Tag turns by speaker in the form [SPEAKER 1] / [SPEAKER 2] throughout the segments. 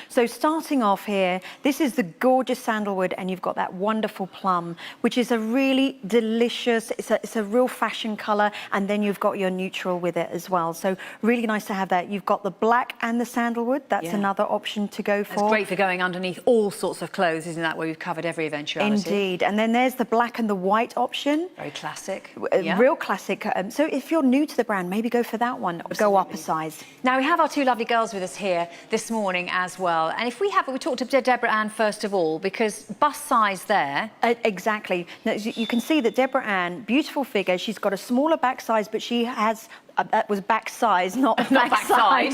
[SPEAKER 1] So starting off here, this is the gorgeous sandalwood, and you've got that wonderful plum, which is a really delicious, it's a real fashion color, and then you've got your neutral with it as well. So really nice to have that. You've got the black and the sandalwood. That's another option to go for.
[SPEAKER 2] It's great for going underneath all sorts of clothes, isn't that, where we've covered every eventuality?
[SPEAKER 1] Indeed. And then there's the black and the white option.
[SPEAKER 2] Very classic.
[SPEAKER 1] Real classic. So if you're new to the brand, maybe go for that one. Absolutely. Go up a size.
[SPEAKER 2] Now, we have our two lovely girls with us here this morning as well. And if we talk to Deborah Ann first of all, because bust size there.
[SPEAKER 1] Exactly. Now, you can see that Deborah Ann, beautiful figure. She's got a smaller back size, but she has that was back size, not backside.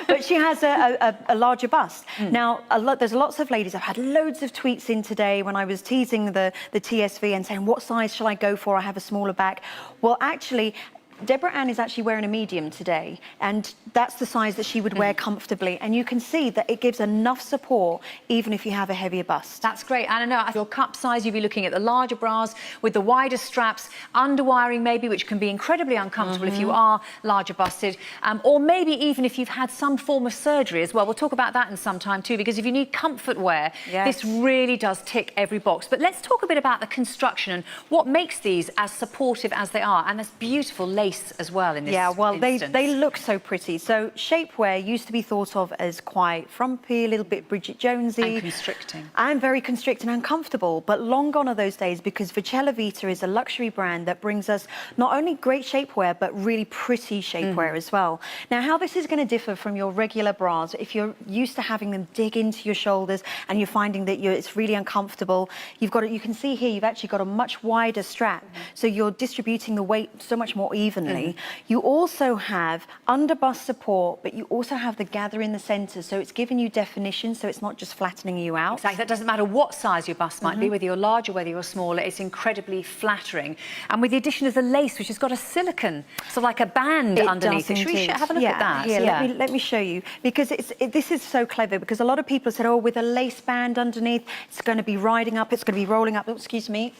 [SPEAKER 1] But she has a larger bust. Now, there's lots of ladies. I've had loads of tweets in today when I was teasing the TSV and saying, what size shall I go for? I have a smaller back. Well, actually, Deborah Ann is actually wearing a medium today, and that's the size that she would wear comfortably. And you can see that it gives enough support even if you have a heavier bust.
[SPEAKER 2] That's great. And I know at your cup size, you'd be looking at the larger bras with the wider straps, underwiring maybe, which can be incredibly uncomfortable if you are larger busted, or maybe even if you've had some form of surgery as well. We'll talk about that in some time too, because if you need comfort wear, this really does tick every box. But let's talk a bit about the construction and what makes these as supportive as they are, and this beautiful lace as well in this instance.
[SPEAKER 1] They look so pretty. So shapewear used to be thought of as quite frumpy, a little bit Bridget Jonesy.
[SPEAKER 2] And constricting.
[SPEAKER 1] And very constricting and uncomfortable. But long gone are those days, because Vercella Vita is a luxury brand that brings us not only great shapewear, but really pretty shapewear as well. Now, how this is going to differ from your regular bras, if you're used to having them dig into your shoulders and you're finding that it's really uncomfortable, you can see here, you've actually got a much wider strap. So you're distributing the weight so much more evenly. You also have under bust support, but you also have the gather in the centre, so it's giving you definition, so it's not just flattening you out.
[SPEAKER 2] Exactly. That doesn't matter what size your bust might be, whether you're larger, whether you're smaller, it's incredibly flattering. And with the addition of the lace, which has got a silicone, sort of like a band underneath it. Should we have a look at that?
[SPEAKER 1] Here, let me show you, because this is so clever, because a lot of people said, oh, with a lace band underneath, it's going to be riding up, it's going to be rolling up. Oh, excuse me.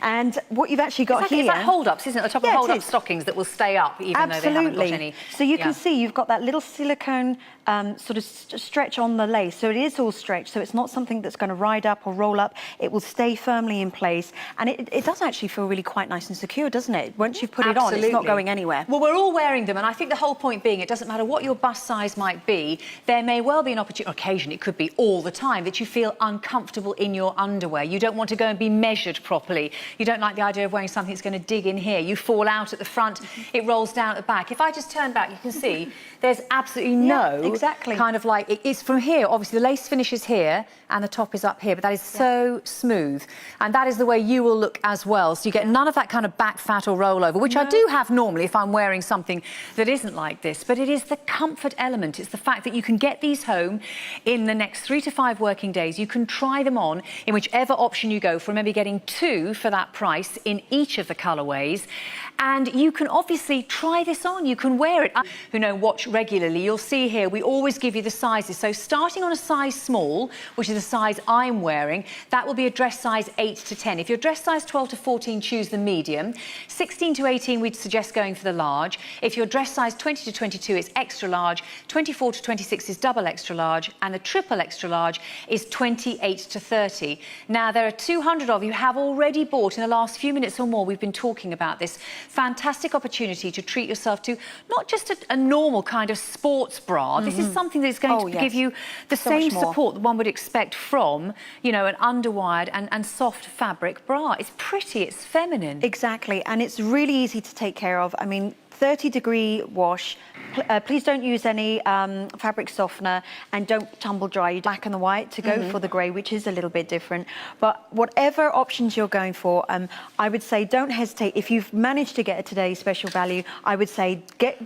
[SPEAKER 1] And what you've actually got here...
[SPEAKER 2] It's like hold-ups, isn't it? The top of hold-up stockings that will stay up, even though they haven't got any...
[SPEAKER 1] So you can see you've got that little silicone sort of stretch on the lace. So it is all stretched, so it's not something that's going to ride up or roll up. It will stay firmly in place. And it does actually feel really quite nice and secure, doesn't it? Once you've put it on, it's not going anywhere.
[SPEAKER 2] Well, we're all wearing them, and I think the whole point being, it doesn't matter what your bust size might be, there may well be an opportunity, occasionally it could be all the time, that you feel uncomfortable in your underwear. You don't want to go and be measured properly. You don't like the idea of wearing something that's going to dig in here. You fall out at the front, it rolls down at the back. If I just turn back, you can see there's absolutely no kind of like, it's from here, obviously the lace finishes here and the top is up here, but that is so smooth. And that is the way you will look as well. So you get none of that kind of back fat or rollover, which I do have normally if I'm wearing something that isn't like this. But it is the comfort element. It's the fact that you can get these home in the next 3 to 5 working days. You can try them on in whichever option you go for. Remember, getting 2 for that price in each of the colourways, and you can obviously try this on. You can wear it. Who watch regularly, you'll see here we always give you the sizes. So starting on a size small, which is the size I'm wearing, that will be a dress size 8 to 10. If you're dress size 12 to 14, choose the medium. 16 to 18, we'd suggest going for the large. If you're dress size 20 to 22, it's extra large. 24 to 26 is double extra large, and the triple extra large is 28 to 30. Now, there are 200 of you have already bought in the last few minutes or more. We've been talking about this fantastic opportunity to treat yourself to not just a normal kind of sports bra. This is something that's going to give you the same support that one would expect from, an underwired and soft fabric bra. It's pretty, it's feminine.
[SPEAKER 1] Exactly, and it's really easy to take care of. I mean, 30-degree wash. Please don't use any fabric softener, and don't tumble dry. You black and the white to go for the grey, which is a little bit different. But whatever options you're going for, I would say don't hesitate. If you've managed to get a today's special value, I would say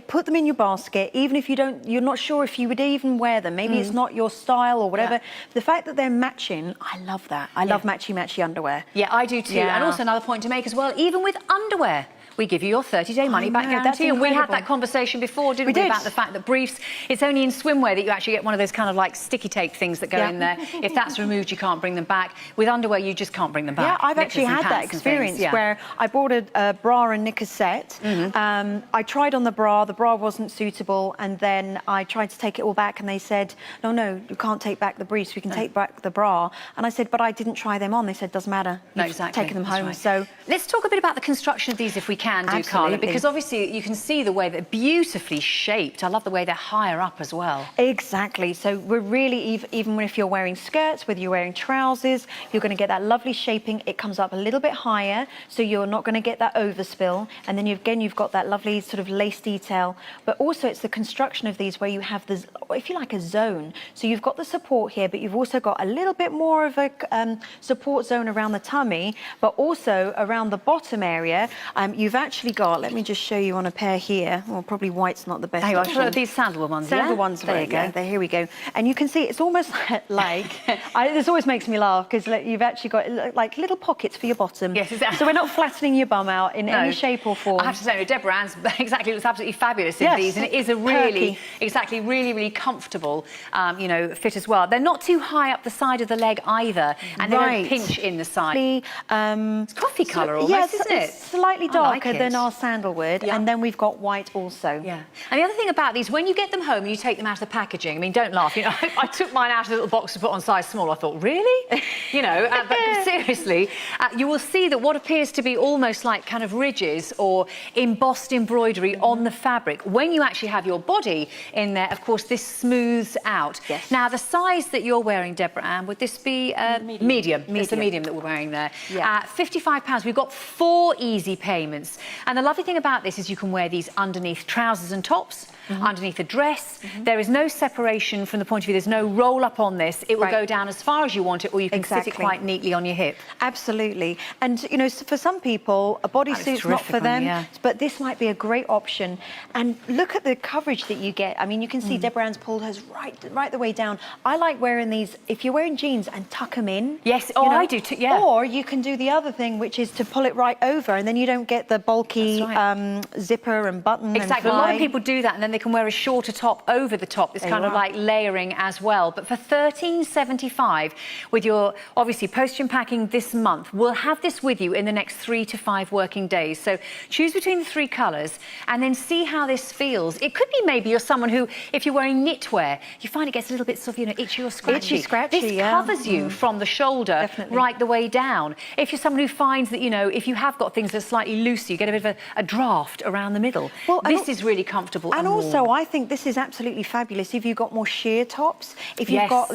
[SPEAKER 1] put them in your basket, even if you're not sure if you would even wear them. Maybe it's not your style or whatever. The fact that they're matching, I love that. I love matchy-matchy underwear.
[SPEAKER 2] Yeah, I do too. And also another point to make as well, even with underwear, we give you your 30-day money-back guarantee. And we had that conversation before, didn't we, about the fact that briefs, it's only in swimwear that you actually get one of those kind of like sticky tape things that go in there. If that's removed, you can't bring them back. With underwear, you just can't bring them back.
[SPEAKER 1] Yeah, I've actually had that experience where I bought a bra and knickers set. I tried on the bra wasn't suitable, and then I tried to take it all back, and they said, no, you can't take back the briefs, we can take back the bra. And I said, but I didn't try them on. They said, doesn't matter, you've taken them home. So
[SPEAKER 2] let's talk a bit about the construction of these, if we can, Carla, because obviously you can see the way they're beautifully shaped. I love the way they're higher up as well.
[SPEAKER 1] Exactly. So we're really, even if you're wearing skirts, whether you're wearing trousers, you're going to get that lovely shaping. It comes up a little bit higher, so you're not going to get that overspill. And then you've got that lovely sort of lace detail. But also it's the construction of these where you have this, if you like, a zone. So you've got the support here, but you've also got a little bit more of a support zone around the tummy, but also around the bottom area. You've actually got, let me just show you on a pair here. Well, probably white's not the best option.
[SPEAKER 2] These sandalwood ones.
[SPEAKER 1] Sandalwood ones, there you go. Here we go. And you can see it's almost like, this always makes me laugh because you've actually got like little pockets for your bottom.
[SPEAKER 2] Yes, exactly.
[SPEAKER 1] So we're not flattening your bum out in any shape or form.
[SPEAKER 2] I have to say, Deborah Ann's exactly, looks absolutely fabulous in these, and it is a really, really comfortable, fit as well. They're not too high up the side of the leg either, and they don't pinch in the side. It's coffee colour almost, isn't it?
[SPEAKER 1] It's slightly darker than our sandalwood, and then we've got white also.
[SPEAKER 2] Yeah. And the other thing about these, when you get them home and you take them out of the packaging, I mean, don't laugh. I took mine out of the little box to put on size small. I thought, really? But seriously, you will see that what appears to be almost like kind of ridges or embossed embroidery on the fabric, when you actually have your body in there, of course, this smooths out.
[SPEAKER 1] Yes.
[SPEAKER 2] Now, the size that you're wearing, Deborah Ann, would this be medium? It's the medium that we're wearing there. Yeah. £55. We've got 4 easy payments. And the lovely thing about this is you can wear these underneath trousers and tops, underneath a dress. There is no separation from the point of view, there's no roll up on this. It will go down as far as you want it, or you can sit it quite neatly on your hip.
[SPEAKER 1] Absolutely. And, for some people, a bodysuit's not for them, but this might be a great option. And look at the coverage that you get. I mean, you can see Deborah Ann's pulled hers right the way down. I like wearing these, if you're wearing jeans, and tuck them in.
[SPEAKER 2] Yes, I do too, yeah.
[SPEAKER 1] Or you can do the other thing, which is to pull it right over, and then you don't get the bulky zipper and button.
[SPEAKER 2] Exactly. A lot of people do that, and then they can wear a shorter top over the top. It's kind of like layering as well. But for £13.75, with your, obviously, postage and packing this month, we'll have this with you in the next 3 to 5 working days. So choose between the 3 colours and then see how this feels. It could be maybe you're someone who, if you're wearing knitwear, you find it gets a little bit sort of, itchy or scratchy.
[SPEAKER 1] Itchy, scratchy,
[SPEAKER 2] this covers you from the shoulder right the way down. If you're someone who finds that, if you have got things that are slightly loose, you get a bit of a draft around the middle. Well, this is really comfortable.
[SPEAKER 1] And also, I think this is absolutely fabulous if you've got more sheer tops, if you've got,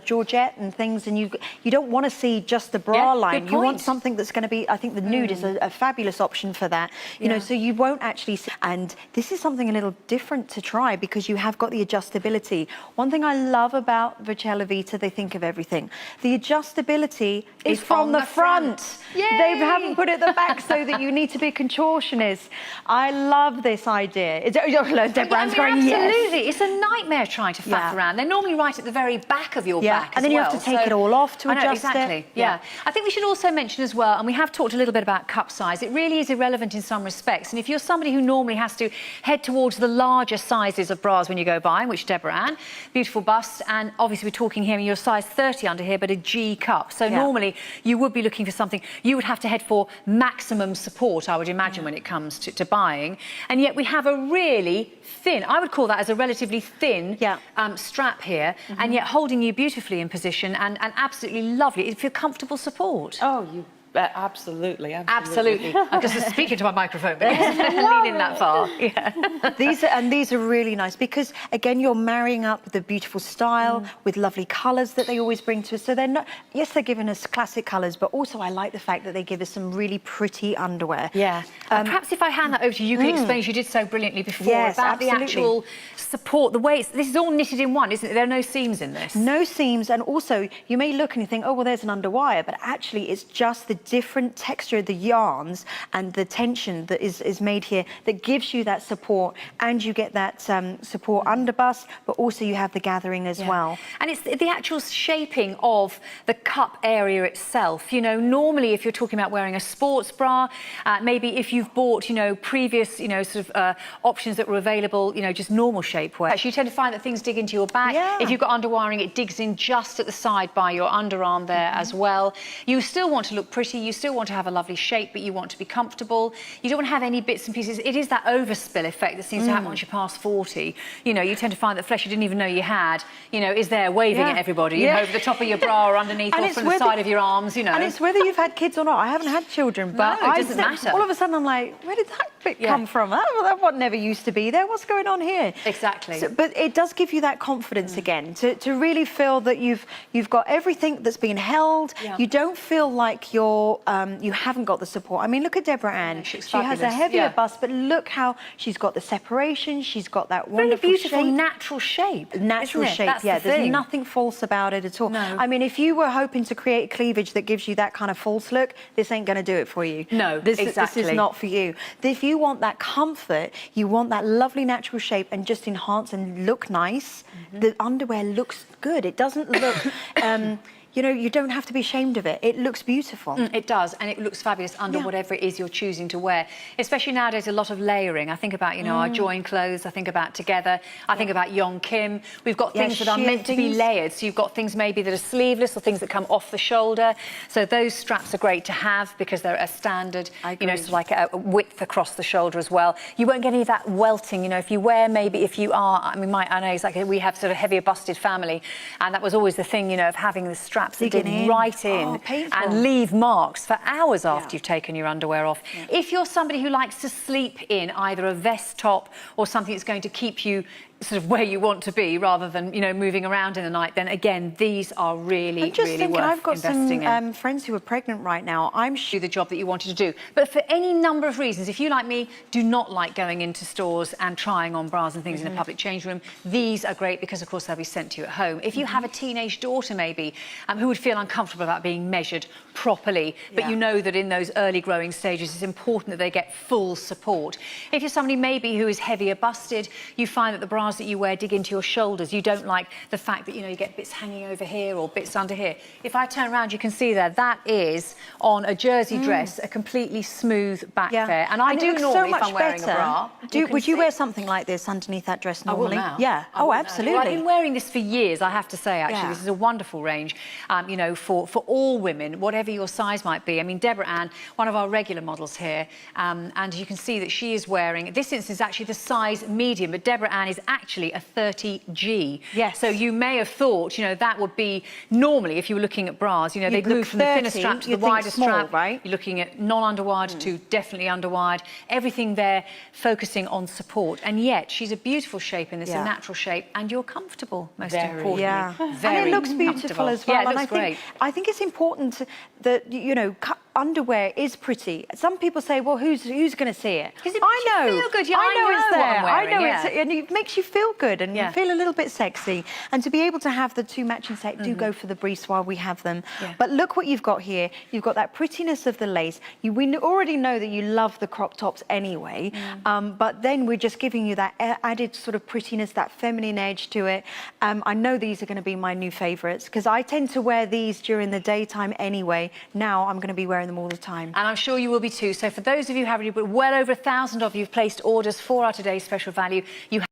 [SPEAKER 1] Georgette and things, and you don't want to see just the bra line. You want something that's going to be, I think the nude is a fabulous option for that. You know, so you won't actually see. And this is something a little different to try because you have got the adjustability. One thing I love about Vercella Vita, they think of everything. The adjustability is from the front. They haven't put it at the back so that you need to be a contortionist. I love this idea. Deborah Ann's going,
[SPEAKER 2] absolutely. It's a nightmare trying to faff around. They're normally right at the very back of your back
[SPEAKER 1] and then you have to take it all off to adjust it.
[SPEAKER 2] Yeah. I think we should also mention as well, and we have talked a little bit about cup size, it really is irrelevant in some respects. And if you're somebody who normally has to head towards the larger sizes of bras when you go buying, which Deborah Ann, beautiful bust, and obviously we're talking here, you're size 30 under here, but a G cup. So normally you would be looking for something, you would have to head for maximum support, I would imagine, when it comes to buying. And yet we have a really thin, I would call that as a relatively thin strap here, and yet holding you beautifully in position and absolutely lovely. It'd feel comfortable support.
[SPEAKER 3] Oh, you absolutely.
[SPEAKER 2] I'm just speaking to my microphone, but lean in that far.
[SPEAKER 1] These are really nice because again you're marrying up the beautiful style with lovely colours that they always bring to us. So they're not, yes, they're giving us classic colours, but also I like the fact that they give us some really pretty underwear.
[SPEAKER 2] Perhaps if I hand that over to you, you can explain, as you did so brilliantly before, about the actual support, the way this is all knitted in one, isn't it? There are no seams in this.
[SPEAKER 1] No seams, and also you may look and you think, oh well, there's an underwire, but actually it's just the different texture of the yarns and the tension that is made here that gives you that support, and you get that support under bust, but also you have the gathering as well.
[SPEAKER 2] And it's the actual shaping of the cup area itself. You know, normally if you're talking about wearing a sports bra, maybe if you've bought, you know, previous, you know, sort of options that were available, you know, just normal shapewear. Actually, you tend to find that things dig into your back.
[SPEAKER 1] Yeah.
[SPEAKER 2] If you've got underwiring, it digs in just at the side by your underarm there as well. You still want to look pretty, you still want to have a lovely shape, but you want to be comfortable. You don't want to have any bits and pieces. It is that overspill effect that seems to happen once you pass 40. You know, you tend to find that flesh you didn't even know you had, you know, is there waving at everybody, you know, over the top of your bra or underneath or from the side of your arms, you know.
[SPEAKER 1] And it's whether you've had kids or not. I haven't had children, but
[SPEAKER 2] no, it doesn't matter.
[SPEAKER 1] All of a sudden I'm like, where did that bit come from? That what never used to be there. What's going on here?
[SPEAKER 2] Exactly.
[SPEAKER 1] So, but it does give you that confidence again to really feel that you've got everything that's been held. You don't feel like you haven't got the support. I mean, look at Deborah Ann. She has a heavier bust, but look how she's got the separation. She's got that wonderful
[SPEAKER 2] really beautiful
[SPEAKER 1] shape.
[SPEAKER 2] natural shape.
[SPEAKER 1] Natural shape.
[SPEAKER 2] That's
[SPEAKER 1] yeah,
[SPEAKER 2] the
[SPEAKER 1] there's
[SPEAKER 2] thing.
[SPEAKER 1] nothing false about it at all.
[SPEAKER 2] No.
[SPEAKER 1] I mean, if you were hoping to create cleavage that gives you that kind of false look, this ain't going to do it for you.
[SPEAKER 2] No,
[SPEAKER 1] exactly. This is not for you. If you want that comfort, you want that lovely natural shape and just enhance and look nice, the underwear looks good. It doesn't look... you know, you don't have to be ashamed of it. It looks beautiful.
[SPEAKER 2] It does, and it looks fabulous under whatever it is you're choosing to wear. Especially nowadays, a lot of layering. I think about, you know, our join clothes. I think about Together. I think about Yon Kim. We've got things that are meant to be layered. So you've got things maybe that are sleeveless or things that come off the shoulder. So those straps are great to have because they're a standard, you know, sort of like a width across the shoulder as well. You won't get any of that welting, you know, if you wear maybe, if you are, I mean, I know it's like we have sort of heavier busted family, and that was always the thing, you know, of having the straps that dig right in and leave marks for hours after you've taken your underwear off. If you're somebody who likes to sleep in either a vest top or something that's going to keep you sort of where you want to be rather than, you know, moving around in the night, then again, these are really, really worth investing in.
[SPEAKER 1] I've got some friends who are pregnant right now. I'm sure
[SPEAKER 2] the job that you wanted to do. But for any number of reasons, if you, like me, do not like going into stores and trying on bras and things in a public change room, these are great because, of course, they'll be sent to you at home. If you have a teenage daughter, maybe, who would feel uncomfortable about being measured properly, but you know that in those early growing stages, it's important that they get full support. If you're somebody maybe who is heavier busted, you find that the bras that you wear dig into your shoulders. You don't like the fact that, you know, you get bits hanging over here or bits under here. If I turn around, you can see there, that is on a jersey dress, a completely smooth back there. And I do normally, if I'm wearing a bra.
[SPEAKER 1] Would you wear something like this underneath that dress normally?
[SPEAKER 2] I will now.
[SPEAKER 1] Yeah. Oh, absolutely.
[SPEAKER 2] Well, I've been wearing this for years, I have to say, actually. This is a wonderful range, you know, for all women, whatever your size might be. I mean, Deborah Ann, one of our regular models here, and you can see that she is wearing, this instance is actually the size medium, but Deborah Ann is actually a 30G.
[SPEAKER 1] Yes.
[SPEAKER 2] So you may have thought, you know, that would be normally, if you were looking at bras, you know, they'd move from the thinner strap to the wider strap.
[SPEAKER 1] Right?
[SPEAKER 2] You're looking at non-underwired to definitely underwired. Everything there focusing on support. And yet, she's a beautiful shape in this, a natural shape, and you're comfortable, most importantly.
[SPEAKER 1] Yeah.
[SPEAKER 2] Very
[SPEAKER 1] and it looks beautiful as well.
[SPEAKER 2] Yeah, it looks great.
[SPEAKER 1] I think it's important that, you know, underwear is pretty. Some people say, well, who's going to see it?
[SPEAKER 2] Because it makes you feel good. Yeah, I know
[SPEAKER 1] it's there.
[SPEAKER 2] what I'm wearing,
[SPEAKER 1] I know it's, and it makes you feel good and you feel a little bit sexy. And to be able to have the two matching set, do go for the briefs while we have them. But look what you've got here. You've got that prettiness of the lace. We already know that you love the crop tops anyway, but then we're just giving you that added sort of prettiness, that feminine edge to it. I know these are going to be my new favourites because I tend to wear these during the daytime anyway. Now I'm going to be wearing them all the time.
[SPEAKER 2] And I'm sure you will be too. So for those of you who have already, well over 1,000 of you have placed orders for our today's special value, you